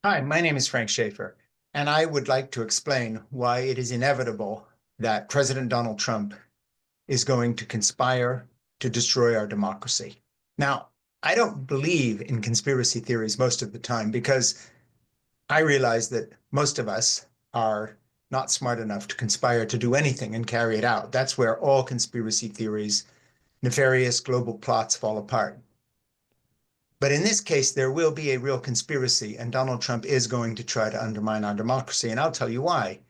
Hi, my name is Frank Schaefer, and I would like to explain why it is inevitable that President Donald Trump is going to conspire to destroy our democracy. Now, I don't believe in conspiracy theories most of the time because I realize that most of us are not smart enough to conspire to do anything and carry it out. That's where all conspiracy theories, nefarious global plots fall apart. But in this case, there will be a real conspiracy, and Donald Trump is going to try to undermine our democracy. And I'll tell you why.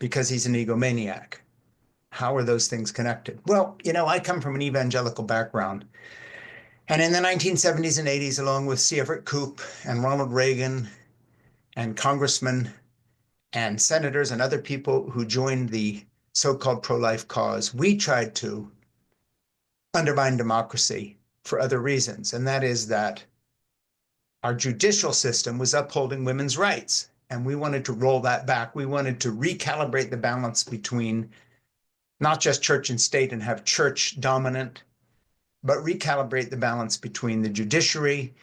Because he's an egomaniac. How are those things connected? Well, I come from an evangelical background. And in the 1970s and 80s, along with C. Everett Koop and Ronald Reagan and congressmen and senators and other people who joined the so-called pro-life cause, we tried to undermine democracy for other reasons. And that is that our judicial system was upholding women's rights. And we wanted to roll that back. We wanted to recalibrate the balance between not just church and state and have church dominant, but recalibrate the balance between the judiciary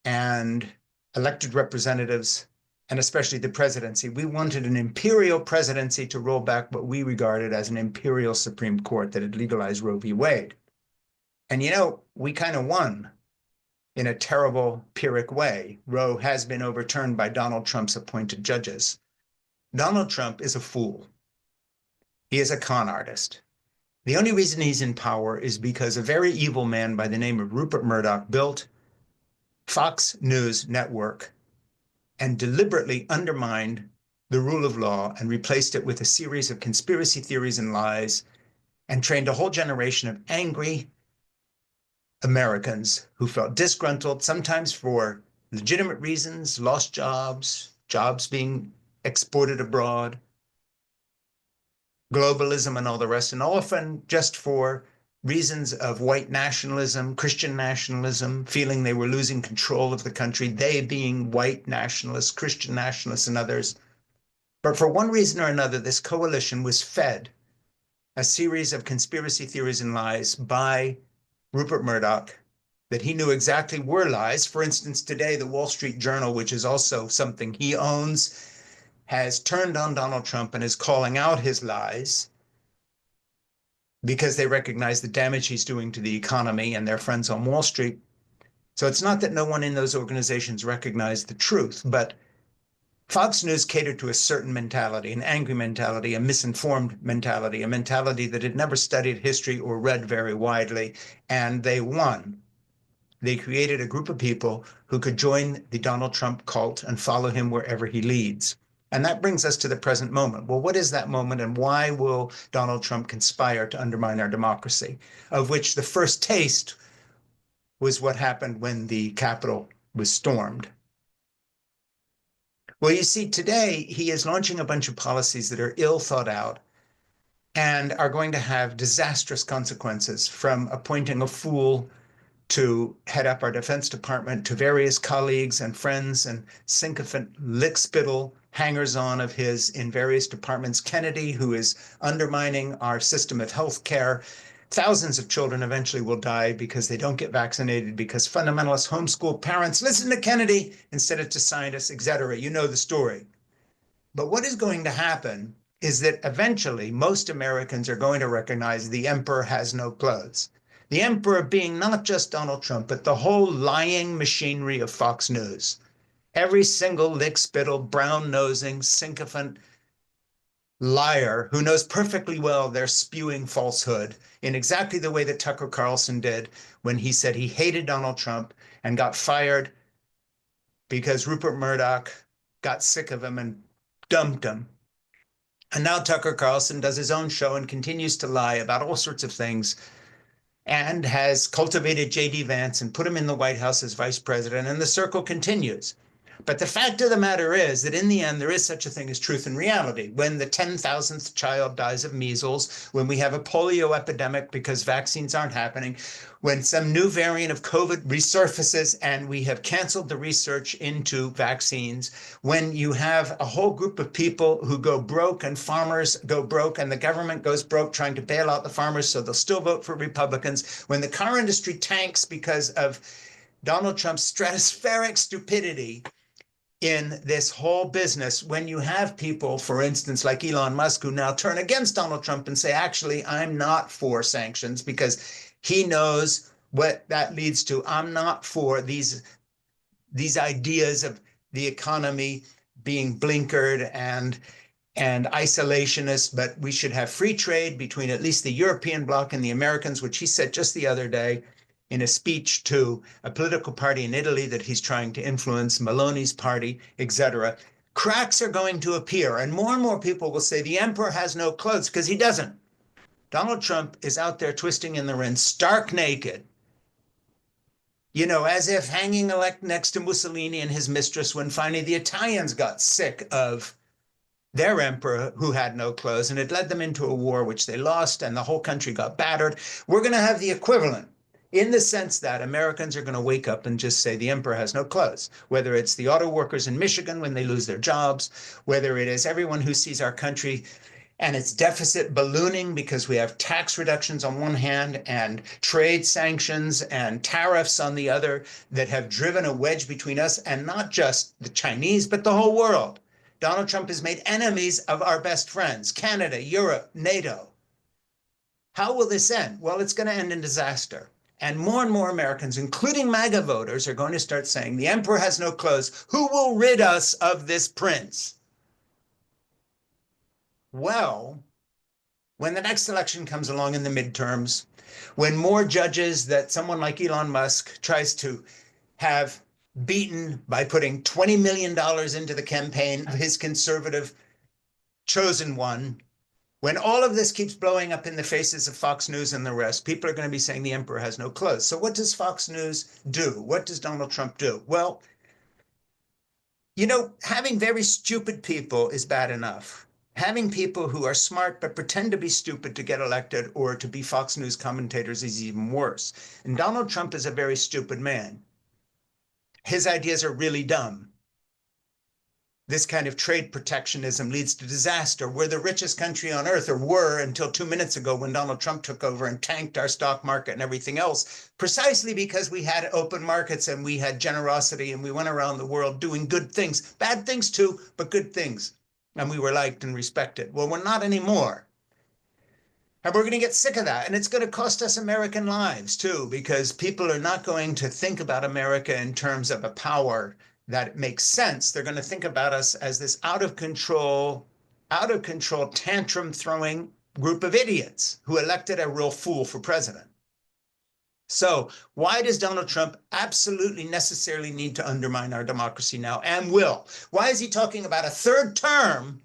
and elected representatives, and especially the presidency. We wanted an imperial presidency to roll back what we regarded as an imperial Supreme Court that had legalized Roe v. Wade. And we kind of won in a terrible Pyrrhic way. Roe has been overturned by Donald Trump's appointed judges. Donald Trump is a fool. He is a con artist. The only reason he's in power is because a very evil man by the name of Rupert Murdoch built Fox News Network and deliberately undermined the rule of law and replaced it with a series of conspiracy theories and lies and trained a whole generation of angry Americans who felt disgruntled, sometimes for legitimate reasons, lost jobs, jobs being exported abroad, globalism and all the rest, and often just for reasons of white nationalism, Christian nationalism, feeling they were losing control of the country, they being white nationalists, Christian nationalists, and others. But for one reason or another, this coalition was fed a series of conspiracy theories and lies by Rupert Murdoch that he knew exactly were lies. For instance, today, the Wall Street Journal, which is also something he owns, has turned on Donald Trump and is calling out his lies because they recognize the damage he's doing to the economy and their friends on Wall Street. So it's not that no one in those organizations recognize the truth, but Fox News catered to a certain mentality, an angry mentality, a misinformed mentality, a mentality that had never studied history or read very widely, and they won. They created a group of people who could join the Donald Trump cult and follow him wherever he leads. And that brings us to the present moment. Well, what is that moment, and why will Donald Trump conspire to undermine our democracy, of which the first taste was what happened when the Capitol was stormed? Well, you see, today he is launching a bunch of policies that are ill thought out and are going to have disastrous consequences, from appointing a fool to head up our Defense Department to various colleagues and friends and sycophant lickspittle hangers-on of his in various departments. Kennedy, who is undermining our system of health care. Thousands of children eventually will die because they don't get vaccinated, because fundamentalist homeschool parents listen to Kennedy instead of to scientists, etc. You know the story. But what is going to happen is that eventually most Americans are going to recognize the emperor has no clothes. The emperor being not just Donald Trump, but the whole lying machinery of Fox News. Every single lick-spittle, brown-nosing, sycophant liar who knows perfectly well they're spewing falsehood in exactly the way that Tucker Carlson did when he said he hated Donald Trump and got fired because Rupert Murdoch got sick of him and dumped him. And now Tucker Carlson does his own show and continues to lie about all sorts of things, and has cultivated J.D. Vance and put him in the White House as vice president, and the circle continues. But the fact of the matter is that in the end, there is such a thing as truth and reality. When the 10,000th child dies of measles, when we have a polio epidemic because vaccines aren't happening, when some new variant of COVID resurfaces and we have canceled the research into vaccines, when you have a whole group of people who go broke and farmers go broke and the government goes broke trying to bail out the farmers so they'll still vote for Republicans, when the car industry tanks because of Donald Trump's stratospheric stupidity, in this whole business when you have people, for instance, like Elon Musk, who now turn against Donald Trump and say, actually, I'm not for sanctions because he knows what that leads to. I'm not for these ideas of the economy being blinkered and isolationist, but we should have free trade between at least the European bloc and the Americans, which he said just the other day in a speech to a political party in Italy that he's trying to influence, Meloni's party, etc. Cracks are going to appear, and more people will say the emperor has no clothes, because he doesn't. Donald Trump is out there twisting in the wind, stark naked, as if hanging next to Mussolini and his mistress when finally the Italians got sick of their emperor who had no clothes, and it led them into a war which they lost, and the whole country got battered. We're going to have the equivalent in the sense that Americans are going to wake up and just say the emperor has no clothes, whether it's the auto workers in Michigan when they lose their jobs, whether it is everyone who sees our country and its deficit ballooning because we have tax reductions on one hand and trade sanctions and tariffs on the other that have driven a wedge between us and not just the Chinese, but the whole world. Donald Trump has made enemies of our best friends, Canada, Europe, NATO. How will this end? Well, it's going to end in disaster. And more Americans, including MAGA voters, are going to start saying, the emperor has no clothes. Who will rid us of this prince? Well, when the next election comes along in the midterms, when more judges that someone like Elon Musk tries to have beaten by putting $20 million into the campaign of his conservative chosen one, when all of this keeps blowing up in the faces of Fox News and the rest, people are going to be saying the emperor has no clothes. So what does Fox News do? What does Donald Trump do? Well, having very stupid people is bad enough. Having people who are smart but pretend to be stupid to get elected or to be Fox News commentators is even worse. And Donald Trump is a very stupid man. His ideas are really dumb. This kind of trade protectionism leads to disaster. We're the richest country on earth, or were until 2 minutes ago when Donald Trump took over and tanked our stock market and everything else, precisely because we had open markets and we had generosity and we went around the world doing good things, bad things too, but good things. And we were liked and respected. Well, we're not anymore. And we're going to get sick of that. And it's going to cost us American lives too, because people are not going to think about America in terms of a power that makes sense. They're going to think about us as this out of control, tantrum throwing group of idiots who elected a real fool for president. So why does Donald Trump absolutely necessarily need to undermine our democracy now, and will? Why is he talking about a third term,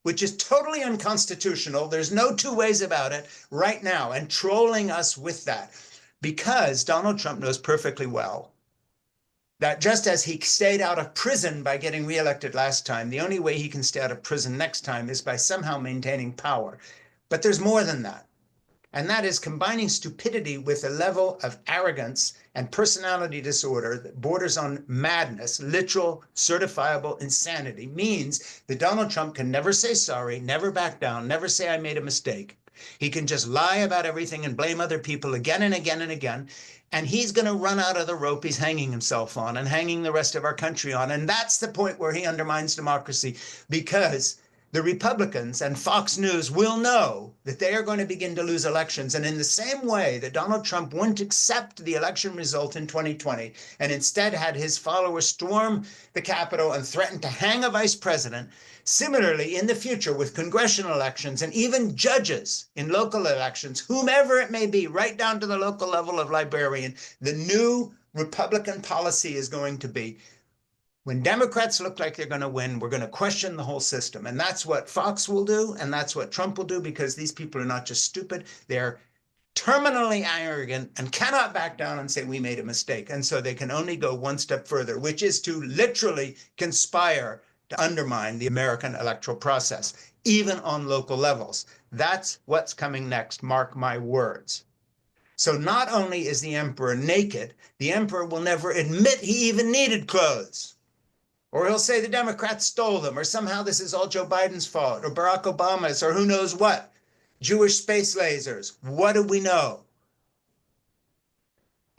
which is totally unconstitutional? There's no two ways about it right now, and trolling us with that? Because Donald Trump knows perfectly well that just as he stayed out of prison by getting reelected last time, the only way he can stay out of prison next time is by somehow maintaining power. But there's more than that. And that is combining stupidity with a level of arrogance and personality disorder that borders on madness, literal, certifiable insanity, means that Donald Trump can never say sorry, never back down, never say I made a mistake. He can just lie about everything and blame other people again and again and again. And he's going to run out of the rope he's hanging himself on and hanging the rest of our country on. And that's the point where he undermines democracy, because the Republicans and Fox News will know that they are going to begin to lose elections. And in the same way that Donald Trump wouldn't accept the election result in 2020 and instead had his followers storm the Capitol and threaten to hang a vice president, similarly, in the future with congressional elections and even judges in local elections, whomever it may be, right down to the local level of librarian, the new Republican policy is going to be, when Democrats look like they're going to win, we're going to question the whole system. And that's what Fox will do, and that's what Trump will do, because these people are not just stupid, they're terminally arrogant and cannot back down and say we made a mistake. And so they can only go one step further, which is to literally conspire to undermine the American electoral process, even on local levels. That's what's coming next, mark my words. So not only is the emperor naked, the emperor will never admit he even needed clothes. Or he'll say the Democrats stole them, or somehow this is all Joe Biden's fault, or Barack Obama's, or who knows what. Jewish space lasers, what do we know?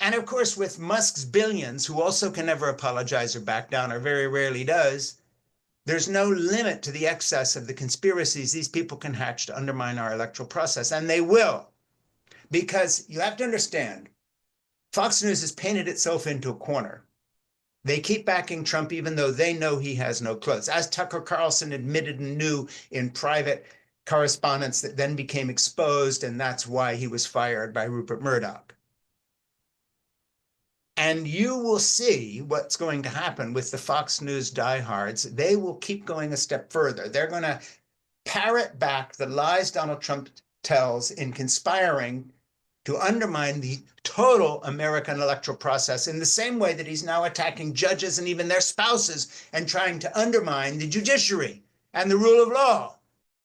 And of course, with Musk's billions, who also can never apologize or back down, or very rarely does, there's no limit to the excess of the conspiracies these people can hatch to undermine our electoral process. And they will, because you have to understand, Fox News has painted itself into a corner. They keep backing Trump even though they know he has no clothes, as Tucker Carlson admitted and knew in private correspondence that then became exposed, and that's why he was fired by Rupert Murdoch. And you will see what's going to happen with the Fox News diehards. They will keep going a step further. They're going to parrot back the lies Donald Trump tells in Conspiring to undermine the total American electoral process in the same way that he's now attacking judges and even their spouses and trying to undermine the judiciary and the rule of law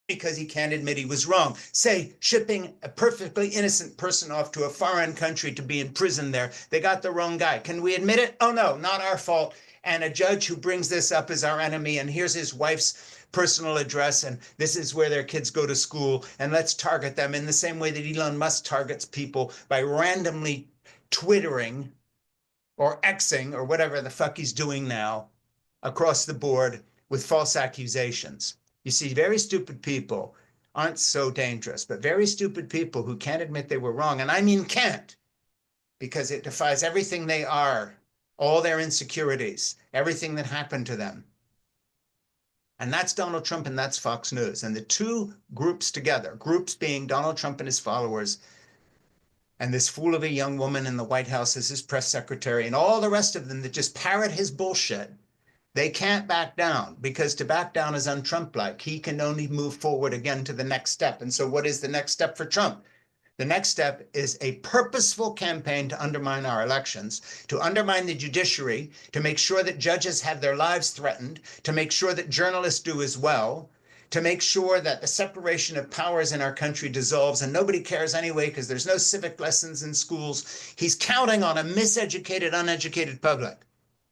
because he can't admit he was wrong. Say, shipping a perfectly innocent person off to a foreign country to be in prison there. They got the wrong guy. Can we admit it? Oh, no, not our fault. And a judge who brings this up is our enemy, and here's his wife's personal address, and this is where their kids go to school, and let's target them in the same way that Elon Musk targets people by randomly twittering or Xing or whatever the fuck he's doing now across the board with false accusations. You see, very stupid people aren't so dangerous, but very stupid people who can't admit they were wrong, and I mean can't, because it defies everything they are, all their insecurities, everything that happened to them. And that's Donald Trump and that's Fox News. And the two groups together, groups being Donald Trump and his followers, and this fool of a young woman in the White House as his press secretary, and all the rest of them that just parrot his bullshit, they can't back down, because to back down is un-Trump-like. He can only move forward again to the next step. And so what is the next step for Trump? The next step is a purposeful campaign to undermine our elections, to undermine the judiciary, to make sure that judges have their lives threatened, to make sure that journalists do as well, to make sure that the separation of powers in our country dissolves, and nobody cares anyway because there's no civic lessons in schools. He's counting on a miseducated, uneducated public.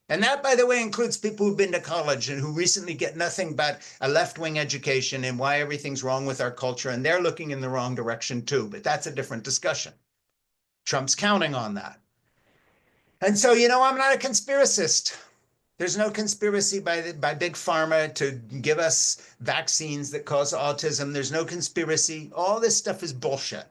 And that, by the way, includes people who've been to college and who recently get nothing but a left-wing education and why everything's wrong with our culture, and they're looking in the wrong direction too, but that's a different discussion. Trump's counting on that. And so, you know, I'm not a conspiracist. There's no conspiracy by Big Pharma to give us vaccines that cause autism. There's no conspiracy. All this stuff is bullshit.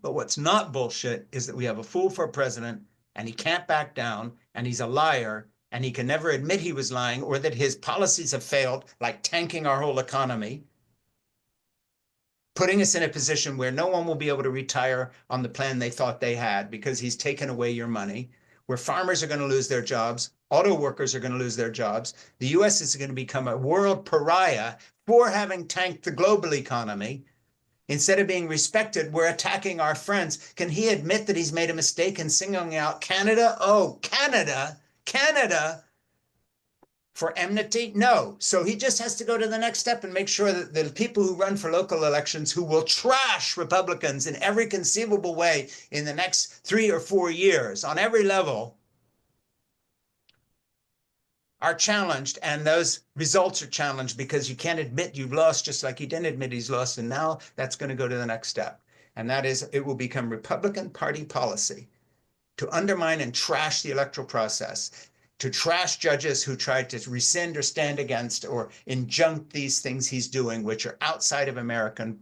But what's not bullshit is that we have a fool for a president, and he can't back down, and he's a liar, and he can never admit he was lying or that his policies have failed, like tanking our whole economy, putting us in a position where no one will be able to retire on the plan they thought they had because he's taken away your money, where farmers are going to lose their jobs, auto workers are going to lose their jobs. The US is going to become a world pariah for having tanked the global economy. Instead of being respected, we're attacking our friends. Can he admit that he's made a mistake in singling out Canada? Oh, Canada, Canada for enmity? No. So he just has to go to the next step and make sure that the people who run for local elections, who will trash Republicans in every conceivable way in the next 3 or 4 years on every level, are challenged, and those results are challenged because you can't admit you've lost, just like he didn't admit he's lost. And now that's going to go to the next step. And that is, it will become Republican Party policy to undermine and trash the electoral process, to trash judges who tried to rescind or stand against or injunct these things he's doing, which are outside of American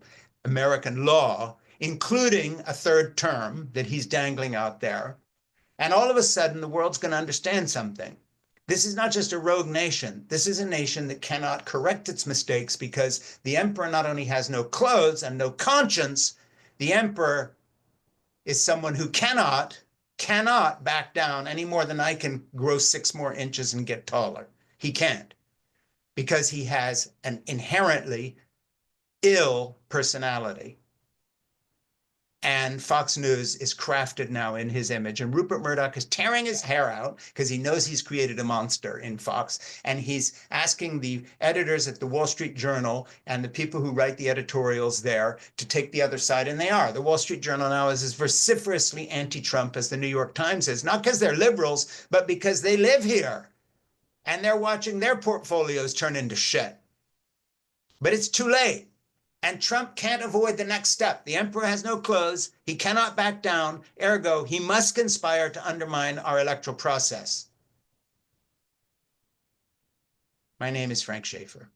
law, including a third term that he's dangling out there. And all of a sudden, the world's going to understand something. This is not just a rogue nation. This is a nation that cannot correct its mistakes because the emperor not only has no clothes and no conscience, the emperor is someone who cannot back down any more than I can grow 6 more inches and get taller. He can't, because he has an inherently ill personality. And Fox News is crafted now in his image. And Rupert Murdoch is tearing his hair out because he knows he's created a monster in Fox. And he's asking the editors at the Wall Street Journal and the people who write the editorials there to take the other side. And they are. The Wall Street Journal now is as vociferously anti-Trump as the New York Times is, not because they're liberals, but because they live here. And they're watching their portfolios turn into shit. But it's too late. And Trump can't avoid the next step. The emperor has no clothes. He cannot back down. Ergo, he must conspire to undermine our electoral process. My name is Frank Schaefer.